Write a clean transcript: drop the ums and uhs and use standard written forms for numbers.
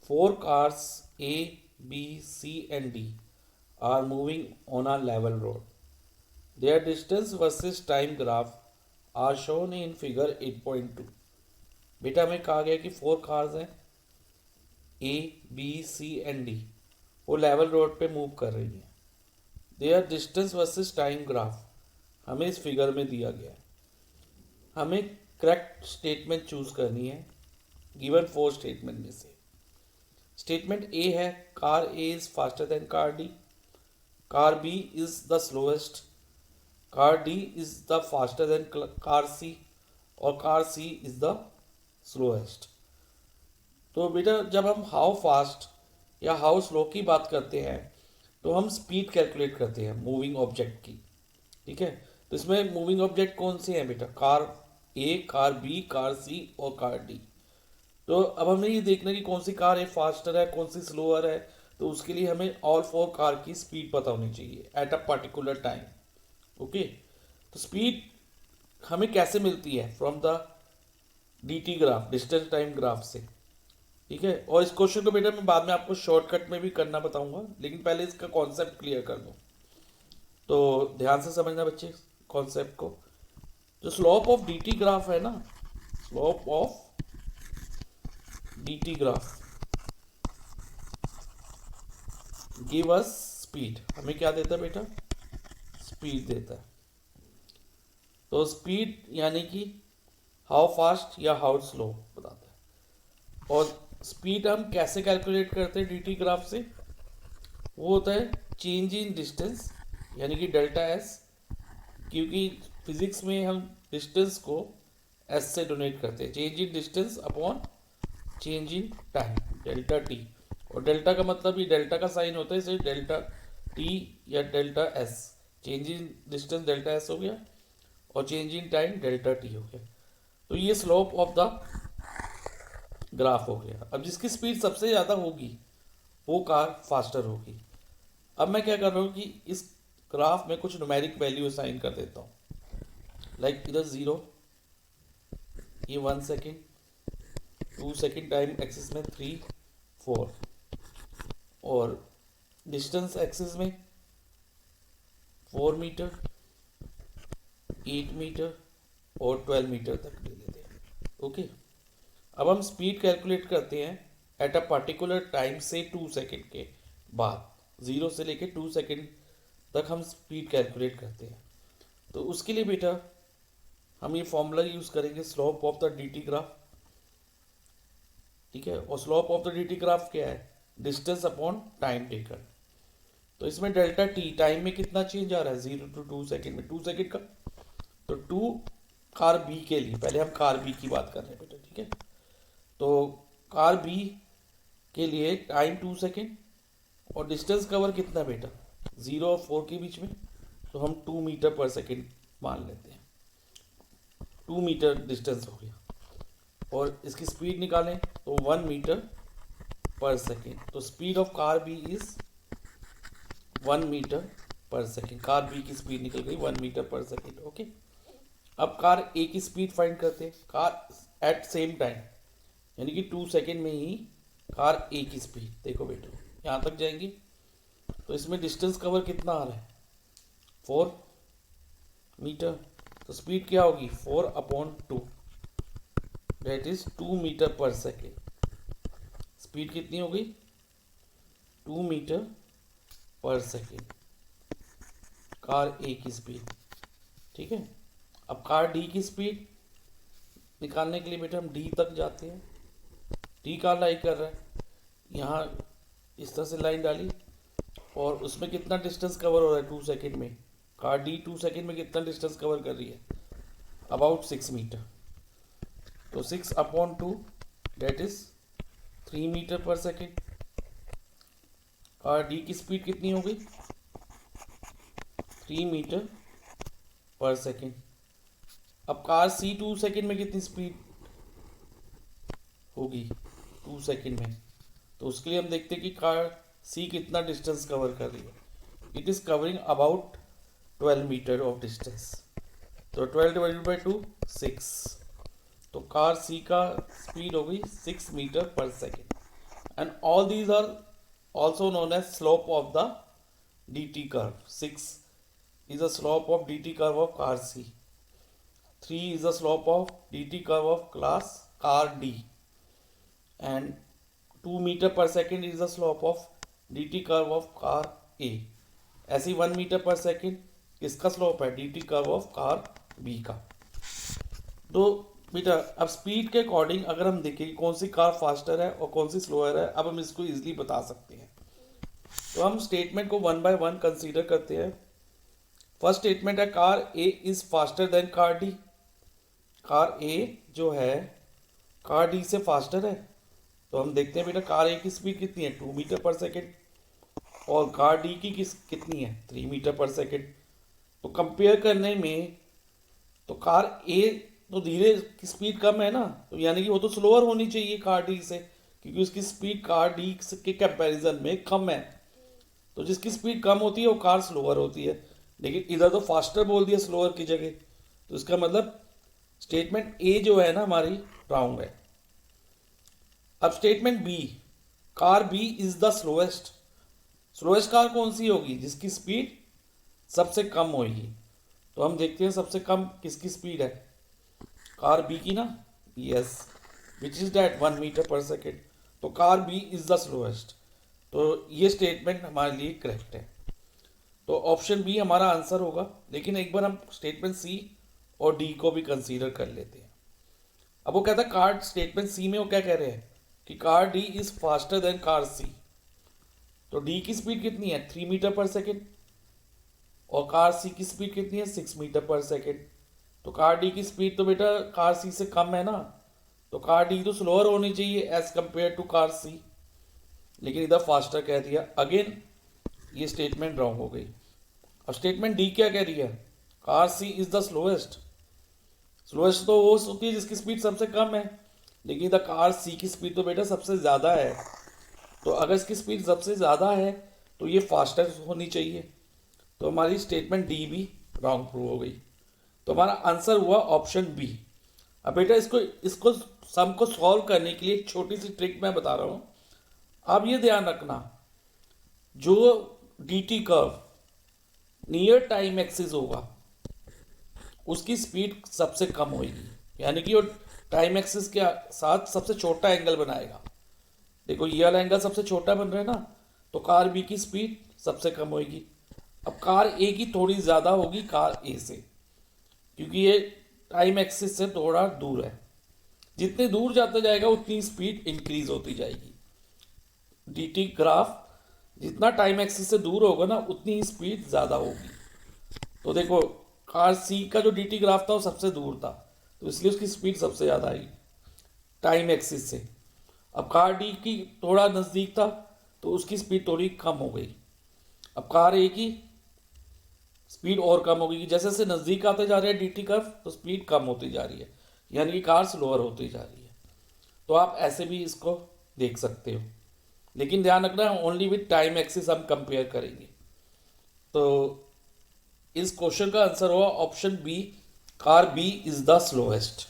Four cars A, B, C, and D are moving on a level road. Their distance versus time graph are shown in figure 8.2. बेटा हमें कहा गया कि four cars हैं A B C and D, वो level road पे move कर रही हैं. Their distance versus time graph हमें इस फिगर में दिया गया है. हमें करेक्ट स्टेटमेंट चूज करनी है गिवन फोर स्टेटमेंट में से. स्टेटमेंट ए है car A is faster than car D, car B is the slowest, car D is the faster than car C और car C is the slowest. तो बेटा जब हम हाउ फास्ट या how slow की बात करते हैं तो हम स्पीड कैलकुलेट करते हैं मूविंग ऑब्जेक्ट की. ठीक है, तो इसमें मूविंग ऑब्जेक्ट कौन से हैं बेटा? कार ए, कार बी, कार सी और कार डी. तो अब हमें ये देखना है कि कौन सी कार है फास्टर है, कौन सी स्लोअर है. तो उसके लिए हमें ऑल फोर कार की स्पीड पता होनी चाहिए at a particular time. Okay, तो स्पीड हमें कैसे मिलती है? From the dt graph, distance time graph से. ठीक है, और इस क्वेश्चन को बेटा मैं बाद में आपको शॉर्टकट में भी करना बताऊंगा, लेकिन पहले इसका कॉन्सेप्ट क्लियर कर दूं. तो ध्यान से समझना बच्चे कॉन्सेप्ट को. जो स्लोप ऑफ dt ग्राफ है ना, slope of dt graph give us speed. हमें क्या देता है बेटा? स्पीड देता है. तो स्पीड यानी कि हाउ फास्ट या हाउ स्लो बताता है. और स्पीड हम कैसे कैलकुलेट करते हैं dt ग्राफ से? वो होता है चेंज इन डिस्टेंस यानी कि डेल्टा एस, क्योंकि फिजिक्स में हम डिस्टेंस को एस से डोनेट करते हैं. Change in distance upon change in time, delta T. और डेल्टा का मतलब ये डेल्टा का साइन होता है, इसे डेल्टा टी या delta S. Change in distance delta S हो गया और change in time delta T हो गया. तो ये स्लोप ऑफ द ग्राफ हो गया. अब जिसकी स्पीड सबसे ज़्यादा होगी वो कार फास्टर होगी. अब मैं क्या कर रहा हूँ कि इस ग्राफ में कुछ न्यूमेरिक वैल्यू असाइन कर देता हूँ. लाइक इधर 0, ये 1 सेकेंड, 2 सेकेंड टाइम एक्सिस में 3, 4, और डिस्टेंस एक्सिस में 4 मीटर, 8 मीटर और 12 मीटर तक ले लेते हैं. ओके, अब हम स्पीड कैलकुलेट करते हैं एट अ पर्टिकुलर टाइम से 2 सेकेंड के बाद. 0 से लेके 2 सेकेंड तक हम स्पीड कैलकुलेट करते हैं. तो उसके लिए बेटा हम ये फॉर्मूला यूज़ करेंगे slope of the dt graph. ठीक है, और slope of the dt graph क्या है? Distance upon time taken. तो इसमें डेल्टा टी टाइम में कितना चेंज आ रहा है? 0 to 2 सेकेंड में 2 सेकेंड का. तो 2 कार बी के लिए, पहले हम कार बी की बात कर रहे हैं बेटा. ठीक है, तो कार बी के लिए टाइम 2 सेकेंड और डिस्टेंस कवर कितना बेटा? 0 और 4 के बीच में. तो हम 2 मीटर पर सेकेंड मान लेते हैं. 2 मीटर डिस्टेंस हो गया. और इसकी स्पीड निकालें तो 1 मीटर पर सेकेंड. तो speed of car B is 1 metre per second. Car B की स्पीड निकल गई 1 मीटर पर सेकेंड. ओके, अब कार ए की स्पीड फाइंड करते हैं. कार एट सेम टाइम यानी कि 2 सेकेंड में ही कार ए की स्पीड देखो बेटो यहाँ तक जाएंगी. तो इसमें डिस्टेंस कवर कितना आ रहा है? 4 मीटर. तो स्पीड क्या होगी? 4 upon 2, that is 2 metre per second. Speed कितनी हो गई? 2 metre per second car A की स्पीड. ठीक है, अब कार डी की स्पीड निकालने के लिए बेटा हम डी तक जाते हैं. डी का लाइन कर रहा है, यहाँ इस तरह से लाइन डाली और उसमें कितना डिस्टेंस कवर हो रहा है 2 सेकेंड में? कार डी 2 सेकेंड में कितना डिस्टेंस कवर कर रही है? About 6 metre. तो 6 upon 2 that is 3 metre per second. Car D की स्पीड कितनी हो गई? 3 मीटर पर सेकेंड. अब कार सी 2 सेकेंड में कितनी स्पीड होगी 2 सेकेंड में? तो उसके लिए हम देखते हैं कि कार सी कितना डिस्टेंस कवर कर रही है. It is covering about 12 metre of distance. तो 12 डिवाइडेड बाई 2 6. तो कार सी का स्पीड हो गई 6 metre per second. and all these are also known as slope of the dt curve. 6 is the slope of dt curve of car C. 3 is the slope of dt curve of car D, and 2 meter per second is the slope of dt curve of car A. ऐसी 1 metre per second इसका slope है dt curve of car B का। तो बेटा अब speed के according अगर हम देखें कि कौन सी कार फास्टर है और कौन सी स्लोअर है, अब हम इसको इजीली बता सकते हैं। तो हम स्टेटमेंट को 1 बाय 1 कंसीडर करते हैं। फर्स्ट स्टेटमेंट है car A is faster than car D। Car A जो है कार D से फास्टर है। तो हम देखते हैं बेटा कार A की स्पीड कितनी है 2 मीटर पर सेकेंड और कार D की कितनी है 3 मीटर पर सेकेंड। तो कंपेयर करने में तो कार A तो धीरे की स्पीड कम है ना, तो यानी कि वो तो स्लोअर होनी चाहिए कार D से, क्योंकि उसकी स्पीड कार D के कंपैरिजन में कम है। तो जिसकी स्पीड कम होती है वो कार स्लोअर होती है, लेकिन इधर तो फास्टर बोल दिया स्लोअर की जगह। तो इसका मतलब स्टेटमेंट ए जो है ना हमारी रॉन्ग है। अब statement B, car B is the slowest. Slowest car कौन सी होगी जिसकी स्पीड सबसे कम होगी। तो हम देखते हैं सबसे कम किसकी स्पीड है, कार बी की ना, yes, which is that 1 metre per second. तो car B is the slowest. तो ये स्टेटमेंट हमारे लिए करेक्ट है। तो ऑप्शन बी हमारा आंसर होगा। लेकिन एक बार हम स्टेटमेंट सी और डी को भी कंसीडर कर लेते हैं। अब वो कहता है कार, स्टेटमेंट सी में वो क्या कह रहे हैं कि car D is faster than car C. तो डी की स्पीड कितनी है 3 मीटर पर सेकेंड और कार सी की स्पीड कितनी है 6 मीटर पर सेकेंड। तो कार डी की स्पीड तो बेटा कार सी से कम है ना, तो कार डी तो स्लोअर होनी चाहिए एज कंपेयर टू कार सी, लेकिन इधर फास्टर कह दिया। अगेन ये स्टेटमेंट रॉन्ग हो गई। अब स्टेटमेंट डी क्या कह रही है, car C is the slowest. Slowest तो वो होती है जिसकी स्पीड सबसे कम है, लेकिन इधर कार सी की स्पीड तो बेटा सबसे ज़्यादा है। तो अगर इसकी स्पीड सबसे ज़्यादा है तो ये फास्टर होनी चाहिए। तो हमारी स्टेटमेंट डी भी रॉन्ग प्रूव हो गई। तो हमारा आंसर हुआ ऑप्शन बी। अब बेटा इसको सम को सॉल्व करने के लिए एक छोटी सी ट्रिक मैं बता रहा हूँ। आप ये ध्यान रखना, जो dt curve near time axis होगा उसकी स्पीड सबसे कम होगी, यानी कि वो टाइम एक्सिस के साथ सबसे छोटा एंगल बनाएगा। देखो ये वाला एंगल सबसे छोटा बन रहा है ना, तो कार बी की स्पीड सबसे कम होगी। अब कार ए की थोड़ी ज़्यादा होगी कार ए से, क्योंकि ये टाइम एक्सिस से थोड़ा दूर है। जितने दूर जाता जाएगा उतनी स्पीड इंक्रीज होती जाएगी। dt ग्राफ जितना टाइम एक्सिस से दूर होगा ना उतनी ही स्पीड ज़्यादा होगी। तो देखो कार सी का जो dt ग्राफ था वो सबसे दूर था, तो इसलिए उसकी स्पीड सबसे ज़्यादा आई टाइम एक्सिस से। अब कार डी की थोड़ा नज़दीक था तो उसकी स्पीड थोड़ी कम हो गई। अब कार ए की स्पीड और कम हो गई, जैसे जैसे नज़दीक आते जा रहे हैं dt कर्व तो स्पीड कम होती जा रही है, यानी कि कार स्लोअर होती जा रही है। तो आप ऐसे भी इसको देख सकते हो, लेकिन ध्यान रखना ओनली विद टाइम एक्सिस हम कंपेयर करेंगे। तो इस क्वेश्चन का आंसर हुआ option B, car B is the slowest.